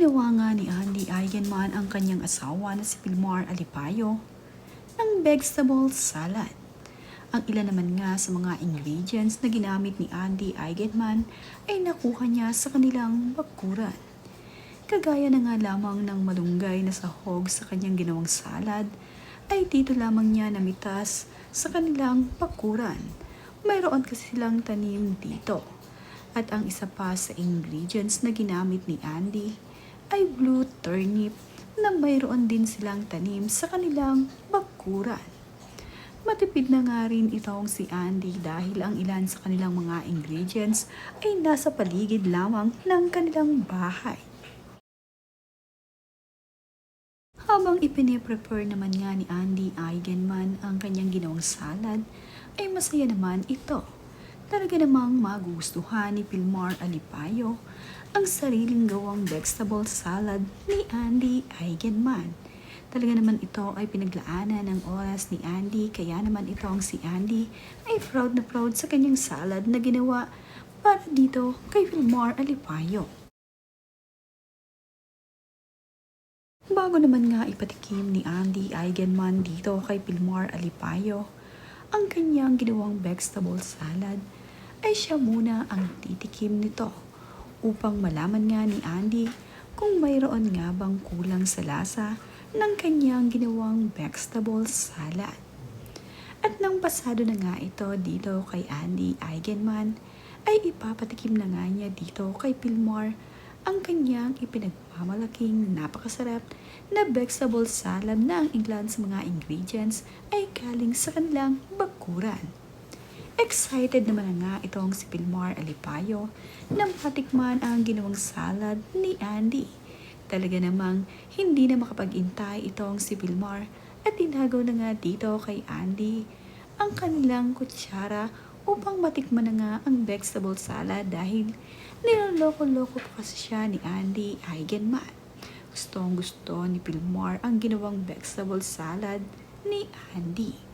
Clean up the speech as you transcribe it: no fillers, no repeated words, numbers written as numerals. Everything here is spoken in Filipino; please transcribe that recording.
Ginawa nga ni Andy Eigenman ang kanyang asawa na si Pilmar Alipayo ng vegetable salad. Ang ilan naman nga sa mga ingredients na ginamit ni Andy Eigenman ay nakuha niya sa kanilang bakuran. Kagaya na nga lamang ng malunggay na sahog sa kanyang ginawang salad, ay dito lamang niya namitas sa kanilang bakuran. Mayroon kasi silang tanim dito. At ang isa pa sa ingredients na ginamit ni Andy ay blue turnip na mayroon din silang tanim sa kanilang bakuran. Matipid na nga rin itong si Andy dahil ang ilan sa kanilang mga ingredients ay nasa paligid lamang ng kanilang bahay. Habang ipine-prepare naman nga ni Andy Eigenman ang kanyang ginawang salad, ay masaya naman ito. Talaga namang magustuhan ni Pilmar Alipayo ang sariling gawang vegetable salad ni Andy Eigenman. Talaga naman ito ay pinaglaanan ng oras ni Andy, kaya naman itong si Andy ay proud na proud sa kanyang salad na ginawa para dito kay Pilmar Alipayo. Bago naman nga ipatikim ni Andy Eigenman dito kay Pilmar Alipayo ang kanyang ginawang vegetable salad, ay siya muna ang titikim nito upang malaman nga ni Andy kung mayroon nga bang kulang sa lasa ng kanyang ginawang vegetable salad. At nang pasado na nga ito dito kay Andy Eigenman, ay ipapatikim na nga niya dito kay Pilmar ang kanyang ipinagmamalaking napakasarap na vegetable salad na ang ilan sa mga ingredients ay galing sa kanilang bakuran. Excited naman nga itong si Pilmar Alipayo na matikman ang ginawang salad ni Andy. Talaga namang hindi na makapag-intay itong si Pilmar at tinagaw na nga dito kay Andy ang kanilang kutsara upang matikman na nga ang vegetable salad dahil niloloko-loko pa kasi siya ni Andy Eigenman. Gustong gusto ni Pilmar ang ginawang vegetable salad ni Andy.